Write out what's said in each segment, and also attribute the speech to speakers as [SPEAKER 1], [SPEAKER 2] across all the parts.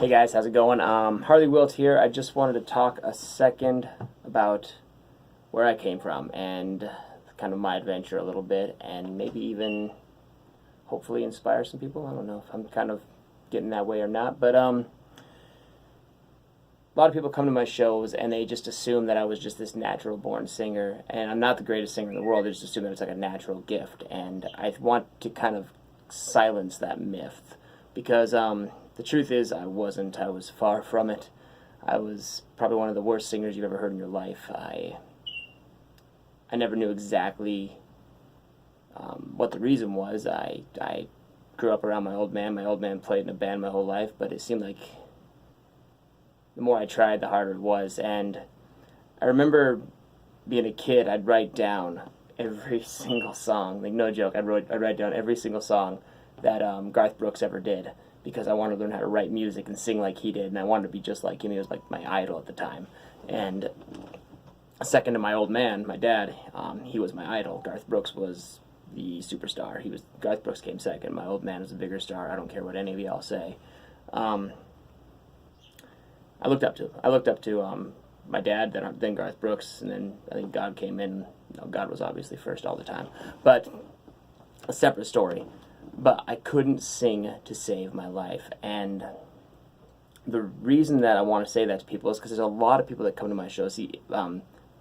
[SPEAKER 1] Hey guys, how's it going? Harley Wilt here. I just wanted to talk a second about where I came from and kind of my adventure a little bit, and maybe even hopefully inspire some people. I don't know if I'm kind of getting that way or not, but a lot of people come to my shows and they just assume that I was just this natural born singer, and I'm not the greatest singer in the world. They just assume that it's like a natural gift, and I want to kind of silence that myth because the truth is I wasn't. I was far from it. I was probably one of the worst singers you've ever heard in your life. I never knew exactly what the reason was. I grew up around my old man. My old man played in a band my whole life, but it seemed like the more I tried, the harder it was. And I remember being a kid, I'd write down every single song. Like, no joke, I'd write down every single song that Garth Brooks ever did because I wanted to learn how to write music and sing like he did, and I wanted to be just like him. He was like my idol at the time. And second to my old man, my dad, he was my idol. Garth Brooks was the superstar. Garth Brooks came second. My old man was a bigger star. I don't care what any of y'all say. I looked up to. My dad, then Garth Brooks, and then I think God came in. No, God was obviously first all the time, but a separate story. But I couldn't sing to save my life, and the reason that I want to say that to people is because there's a lot of people that come to my shows. See,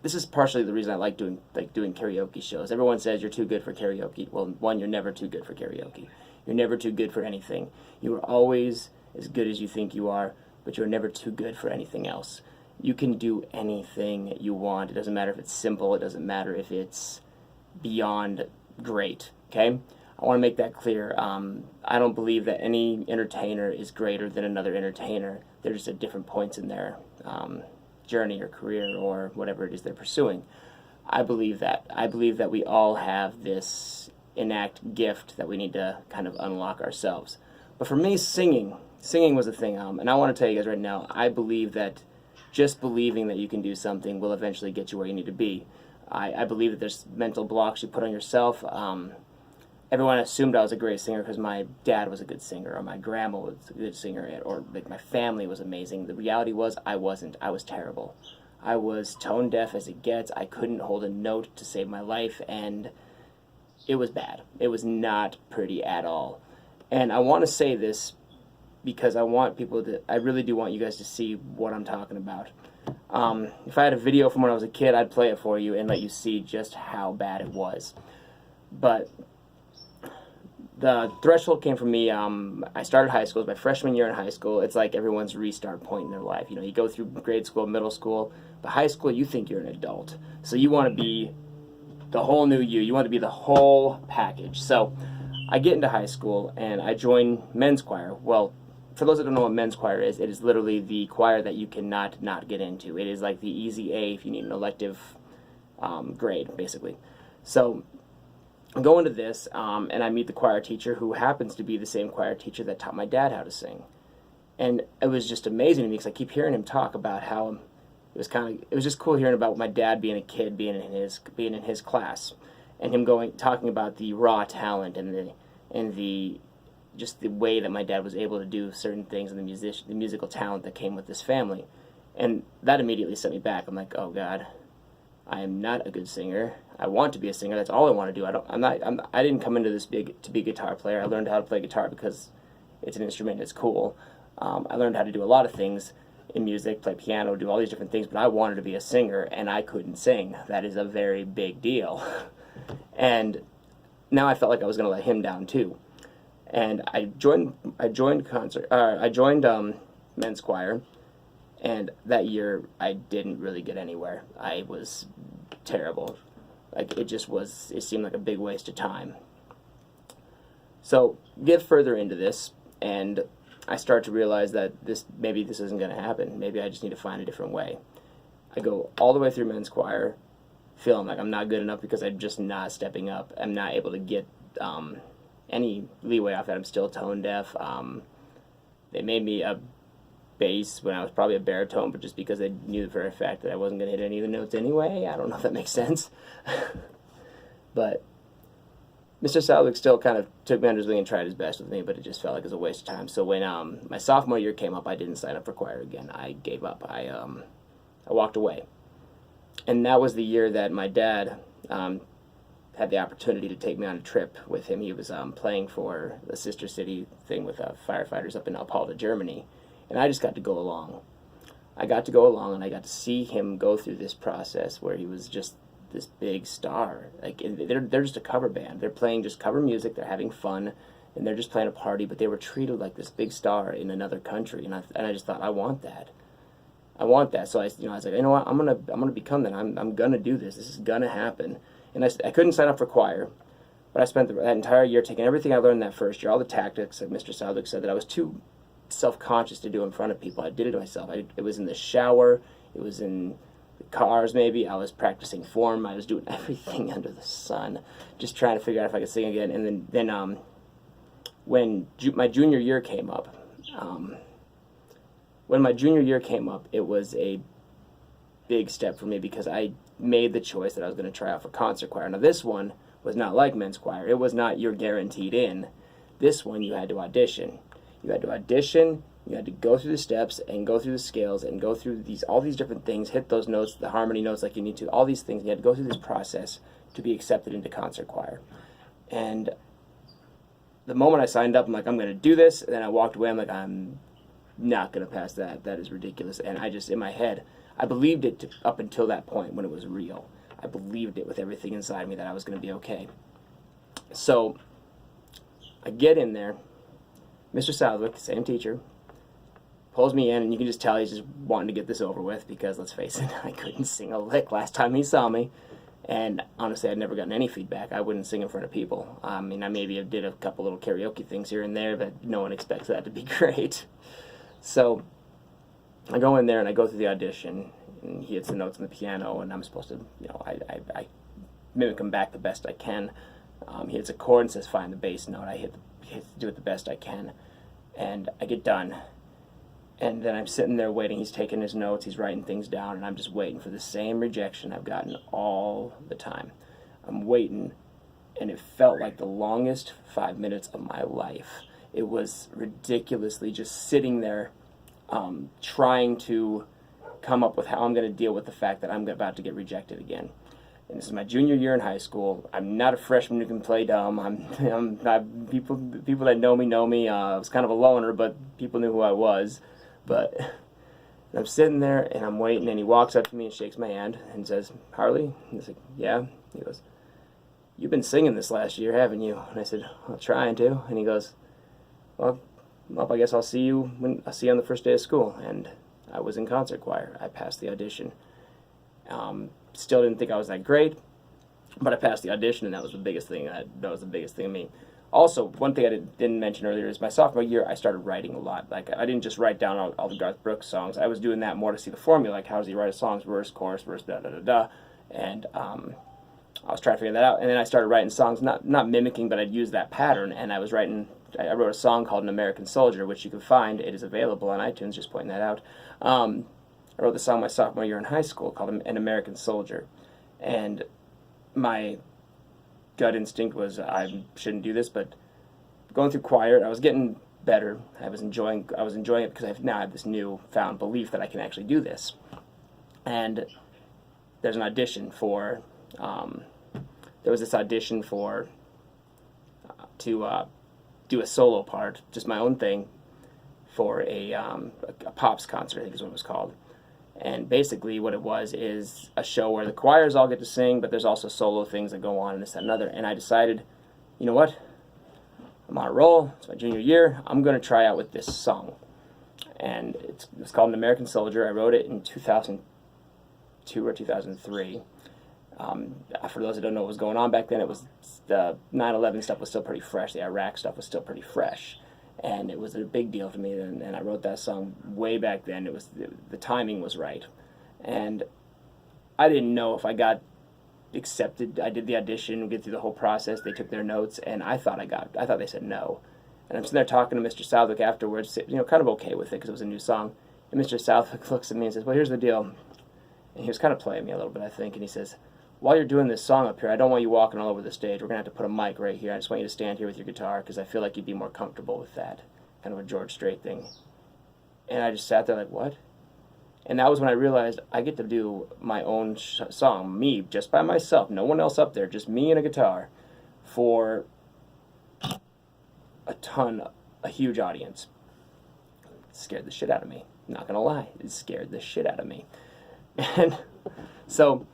[SPEAKER 1] this is partially the reason I like doing karaoke shows. Everyone says you're too good for karaoke. Well, one, you're never too good for karaoke. You're never too good for anything. You are always as good as you think you are, but you're never too good for anything else. You can do anything you want. It doesn't matter if it's simple. It doesn't matter if it's beyond great, okay? I want to make that clear. I don't believe that any entertainer is greater than another entertainer. They're just at different points in their journey or career or whatever it is they're pursuing. I believe that. I believe that we all have this innate gift that we need to kind of unlock ourselves. But for me, singing was a thing. And I want to tell you guys right now, I believe that just believing that you can do something will eventually get you where you need to be. I believe that there's mental blocks you put on yourself. Everyone assumed I was a great singer because my dad was a good singer, or my grandma was a good singer, or like my family was amazing. The reality was I wasn't. I was terrible. I was tone deaf as it gets. I couldn't hold a note to save my life, and it was bad. It was not pretty at all. And I want to say this because I really do want you guys to see what I'm talking about. If I had a video from when I was a kid, I'd play it for you and let you see just how bad it was. But the threshold came from me. I started high school. It was my freshman year in high school. It's like everyone's restart point in their life. You know, you go through grade school, middle school, but high school, you think you're an adult. So you want to be the whole new you. You want to be the whole package. So I get into high school and I join men's choir. Well, for those that don't know what men's choir is, it is literally the choir that you cannot not get into. It is like the easy A if you need an elective grade, basically. So I go into this, and I meet the choir teacher, who happens to be the same choir teacher that taught my dad how to sing. And it was just amazing to me because I keep hearing him talk about how it was just cool hearing about my dad being a kid, being in his class, and him talking about the raw talent and the just the way that my dad was able to do certain things and the musical talent that came with this family. And that immediately set me back. I'm like, oh God, I am not a good singer. I want to be a singer. That's all I want to do. I didn't come into this to be a guitar player. I learned how to play guitar because it's an instrument. It's cool. I learned how to do a lot of things in music, play piano, do all these different things, but I wanted to be a singer, and I couldn't sing. That is a very big deal. And now I felt like I was going to let him down too. And I joined men's choir, and that year I didn't really get anywhere. I was terrible. Like, it seemed like a big waste of time. So get further into this, and I start to realize that maybe this isn't going to happen. Maybe I just need to find a different way. I go all the way through men's choir, feeling like I'm not good enough because I'm just not stepping up. I'm not able to get any leeway off that. I'm still tone deaf. They made me a bass when I was probably a baritone, but just because they knew for a fact that I wasn't going to hit any of the notes anyway. I don't know if that makes sense. But Mr. Southwick still kind of took me under his wing and tried his best with me, but it just felt like it was a waste of time. So when my sophomore year came up, I didn't sign up for choir again. I gave up. I walked away. And that was the year that my dad had the opportunity to take me on a trip with him. He was playing for the Sister City thing with firefighters up in Alpalda, Germany. And I just got to go along. I got to go along, and I got to see him go through this process where he was just this big star. Like, they're just a cover band. They're playing just cover music. They're having fun, and they're just playing a party. But they were treated like this big star in another country, and I just thought, I want that. I want that. So I was like, you know what? I'm gonna become that. I'm gonna do this. This is gonna happen. And I couldn't sign up for choir, but I spent that entire year taking everything I learned that first year, all the tactics that Mr. Southwick said that I was too self-conscious to do in front of people. I did it myself. It was in the shower. It was in the cars, maybe. I was practicing form. I was doing everything under the sun, just trying to figure out if I could sing again. And then when my junior year came up, it was a big step for me because I made the choice that I was going to try out for concert choir. Now, this one was not like men's choir. It was not you're guaranteed in. This one, you had to audition. You had to go through the steps and go through the scales and go through all these different things, hit those notes, the harmony notes like you need to, all these things. You had to go through this process to be accepted into concert choir. And the moment I signed up, I'm like, I'm going to do this. And then I walked away. I'm like, I'm not going to pass that. That is ridiculous. And I just, in my head, I believed it up until that point when it was real. I believed it with everything inside me that I was going to be okay. So I get in there. Mr. Southwick, same teacher, pulls me in, and you can just tell he's just wanting to get this over with because, let's face it, I couldn't sing a lick last time he saw me. And honestly, I'd never gotten any feedback. I wouldn't sing in front of people. I mean, I maybe did a couple little karaoke things here and there, but no one expects that to be great. So I go in there, and I go through the audition, and he hits the notes on the piano, and I'm supposed to, I mimic him back the best I can. He hits a chord and says, find the bass note. I do it the best I can, and I get done. And then I'm sitting there waiting. He's taking his notes. He's writing things down, and I'm just waiting for the same rejection I've gotten all the time. I'm waiting, and it felt like the longest 5 minutes of my life. It was ridiculously just sitting there trying to come up with how I'm going to deal with the fact that I'm about to get rejected again. And this is my junior year in high school. I'm not a freshman who can play dumb. People that know me. I was kind of a loner, but people knew who I was. But I'm sitting there, and I'm waiting, and he walks up to me and shakes my hand and says, Harley? And I said, yeah. He goes, you've been singing this last year, haven't you? And I said, well, trying to. And he goes, well, I guess I'll see you on the first day of school. And I was in concert choir. I passed the audition. Still didn't think I was that great, but I passed the audition, and that was the biggest thing. That was the biggest thing to me. Also, one thing I didn't mention earlier is my sophomore year, I started writing a lot. Like, I didn't just write down all the Garth Brooks songs. I was doing that more to see the formula, like how does he write a song, verse, chorus, da-da-da-da. And I was trying to figure that out. And then I started writing songs, not mimicking, but I'd use that pattern. And I wrote a song called An American Soldier, which you can find. It is available on iTunes, just pointing that out. I wrote the song my sophomore year in high school called An American Soldier. And my gut instinct was I shouldn't do this, but going through choir, I was getting better. I was enjoying it because now I have this newfound belief that I can actually do this. And there's an audition for, to do a solo part, just my own thing, for a Pops concert, I think is what it was called. And basically what it was is a show where the choirs all get to sing, but there's also solo things that go on and this, that, and another. And I decided, you know what? I'm on a roll. It's my junior year. I'm going to try out with this song. And it's called An American Soldier. I wrote it in 2002 or 2003. For those that don't know what was going on back then, it was the 9/11 stuff was still pretty fresh. The Iraq stuff was still pretty fresh. And it was a big deal to me, and I wrote that song way back then. It was the timing was right, and I didn't know if I got accepted. I did the audition, get through the whole process. They took their notes, and I thought they said no. And I'm sitting there talking to Mr. Southwick afterwards, kind of okay with it because it was a new song. And Mr. Southwick looks at me and says, "Well, here's the deal." And he was kind of playing me a little bit, I think, and he says, while you're doing this song up here, I don't want you walking all over the stage. We're going to have to put a mic right here. I just want you to stand here with your guitar because I feel like you'd be more comfortable with that. Kind of a George Strait thing. And I just sat there like, what? And that was when I realized I get to do my own song, me, just by myself, no one else up there, just me and a guitar, for a huge audience. It scared the shit out of me. I'm not going to lie. It scared the shit out of me. And so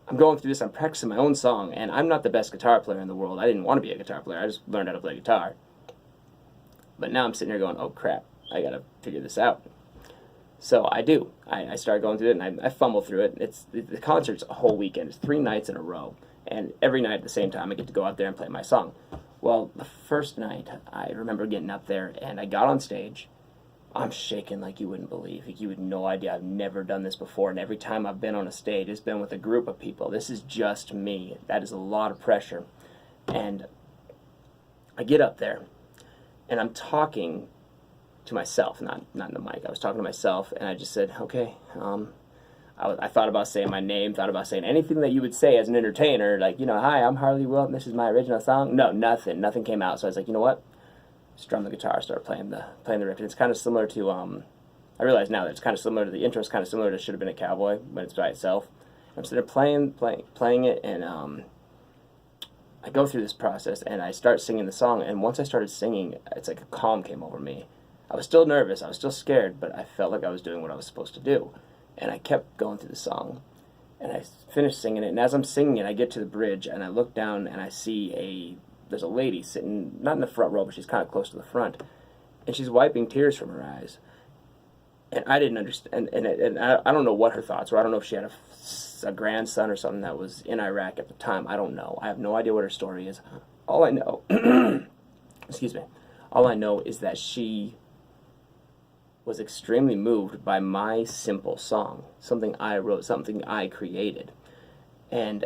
[SPEAKER 1] I'm going through this, I'm practicing my own song, and I'm not the best guitar player in the world. I didn't want to be a guitar player. I just learned how to play guitar. But now I'm sitting here going, oh crap, I got to figure this out. So I do. I started going through it, and I fumble through it. The concert's a whole weekend. It's 3 nights in a row. And every night at the same time, I get to go out there and play my song. Well, the first night, I remember getting up there, and I got on stage. I'm shaking like you wouldn't believe. You had no idea. I've never done this before, and every time I've been on a stage, it's been with a group of people. This is just me. That is a lot of pressure. And I get up there, and I'm talking to myself, not in the mic. I was talking to myself, and I just said, okay, I thought about saying my name, thought about saying anything that you would say as an entertainer, like, hi, I'm Harley Wilton, this is my original song. No, nothing came out. So I was like, you know what? Strum the guitar, start playing the riff. And it's kind of similar to, I realize now that it's kind of similar to, the intro is kind of similar to Should Have Been a Cowboy, but it's by itself. I'm sitting there playing it, and I go through this process, and I start singing the song, and once I started singing, it's like a calm came over me. I was still nervous, I was still scared, but I felt like I was doing what I was supposed to do. And I kept going through the song, and I finished singing it, and as I'm singing it, I get to the bridge, and I look down, and I see there's a lady sitting, not in the front row, but she's kind of close to the front, and she's wiping tears from her eyes. And I didn't understand, and I don't know what her thoughts were. I don't know if she had a grandson or something that was in Iraq at the time. I don't know. I have no idea what her story is. All I know, excuse me, all I know is that she was extremely moved by my simple song, something I wrote, something I created. And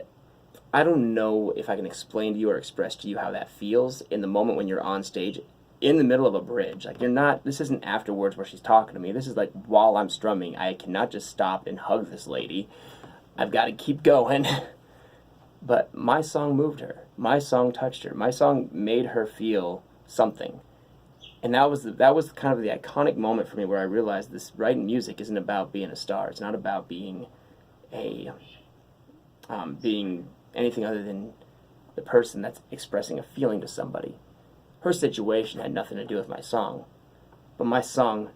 [SPEAKER 1] I don't know if I can explain to you or express to you how that feels in the moment when you're on stage in the middle of a bridge. Like, this isn't afterwards where she's talking to me. This is like while I'm strumming. I cannot just stop and hug this lady. I've got to keep going. But my song moved her. My song touched her. My song made her feel something. And that was kind of the iconic moment for me where I realized this writing music isn't about being a star. It's not about being being anything other than the person that's expressing a feeling to somebody. Her situation had nothing to do with my song, but my song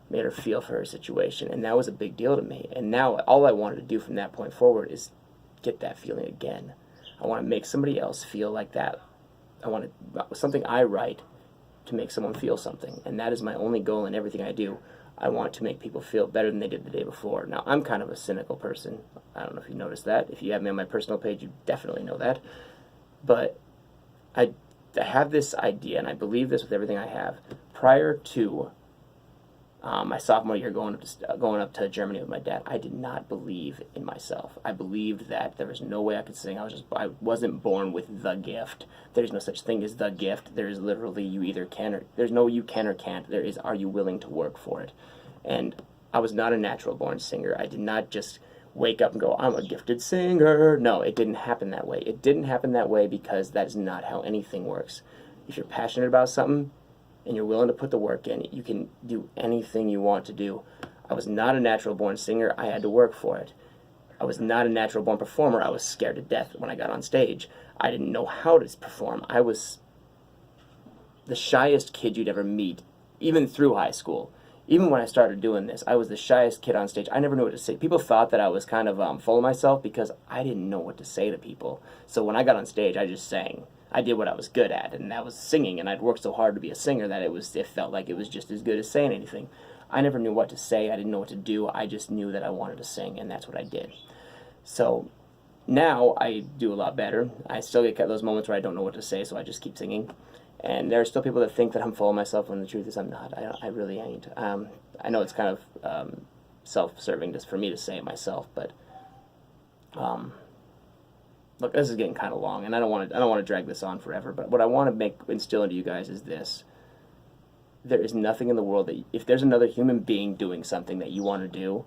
[SPEAKER 1] made her feel for her situation, and that was a big deal to me. And now all I wanted to do from that point forward is get that feeling again. I want to make somebody else feel like that. I want something I write to make someone feel something, and that is my only goal in everything I do. I want to make people feel better than they did the day before. Now, I'm kind of a cynical person. I don't know if you noticed that. If you have me on my personal page, you definitely know that. But I have this idea, and I believe this with everything I have. Prior to my sophomore year going up to Germany with my dad, I did not believe in myself. I believed that there was no way I could sing. I wasn't born with the gift. There's no such thing as the gift. There is literally you either can or there's no you can or can't. There is, are you willing to work for it? And I was not a natural born singer. I did not just wake up and go, I'm a gifted singer. No, it didn't happen that way. It didn't happen that way because that is not how anything works. If you're passionate about something and you're willing to put the work in, you can do anything you want to do. I was not a natural born singer. I had to work for it. I was not a natural born performer. I was scared to death when I got on stage. I didn't know how to perform. I was the shyest kid you'd ever meet, even through high school. Even when I started doing this, I was the shyest kid on stage. I never knew what to say. People thought that I was kind of full of myself because I didn't know what to say to people. So when I got on stage, I just sang. I did what I was good at, and that was singing, and I'd worked so hard to be a singer that it felt like it was just as good as saying anything. I never knew what to say. I didn't know what to do. I just knew that I wanted to sing, and that's what I did. So now I do a lot better. I still get those moments where I don't know what to say, so I just keep singing. And there are still people that think that I'm full of myself when the truth is I'm not. I really ain't. I know it's kind of self-serving just for me to say it myself, but look, this is getting kind of long, and I don't want to drag this on forever. But what I want to instill into you guys is this: there is nothing in the world that if there's another human being doing something that you want to do,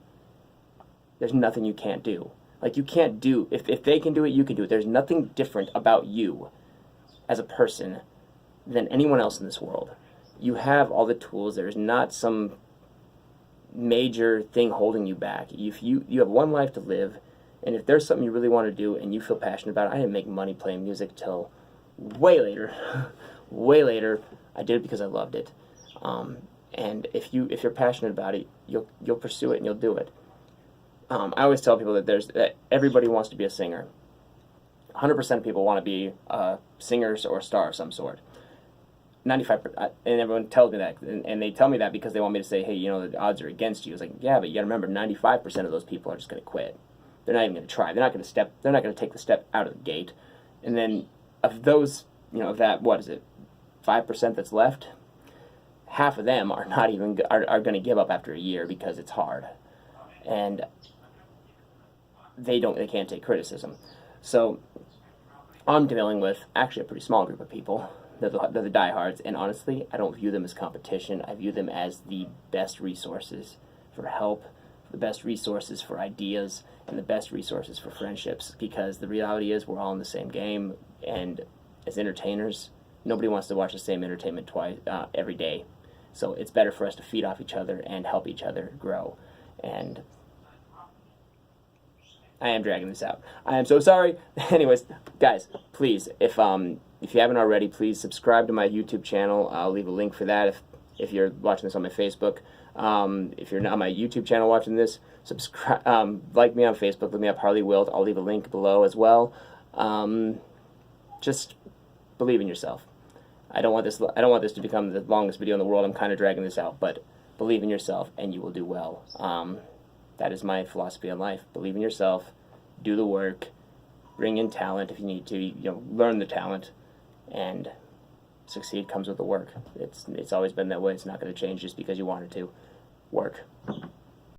[SPEAKER 1] there's nothing you can't do. Like, you can't do, if they can do it, you can do it. There's nothing different about you as a person than anyone else in this world. You have all the tools. There's not some major thing holding you back. If you have one life to live, and if there's something you really want to do and you feel passionate about it, I didn't make money playing music till way later. Way later. I did it because I loved it. And if you're passionate about it, you'll pursue it and you'll do it. I always tell people that everybody wants to be a singer. 100% of people want to be singers or a star of some sort. 95%, and everyone tells me that, and they tell me that because they want me to say, hey, the odds are against you. It's like, yeah, but you got to remember, 95% of those people are just going to quit. They're not even going to try. They're not going to take the step out of the gate. And then of those, of that, what is it, 5% that's left, half of them are not even are going to give up after a year because it's hard, and they can't take criticism. So I'm dealing with actually a pretty small group of people. They're the diehards, and honestly, I don't view them as competition. I view them as the best resources for help, the best resources for ideas, and the best resources for friendships, because the reality is we're all in the same game, and as entertainers, nobody wants to watch the same entertainment twice every day. So it's better for us to feed off each other and help each other grow. And I am dragging this out. I am so sorry. Anyways, guys, please, if you haven't already, please subscribe to my YouTube channel. I'll leave a link for that if you're watching this on my Facebook. If you're not on my YouTube channel watching this, subscribe. Like me on Facebook. Look me up, Harley Wilt. I'll leave a link below as well. Just believe in yourself. I don't want this to become the longest video in the world. I'm kind of dragging this out, but believe in yourself and you will do well. That is my philosophy on life. Believe in yourself, do the work, bring in talent if you need to, learn the talent, and succeed comes with the work. It's always been that way. It's not going to change just because you want it to. Work.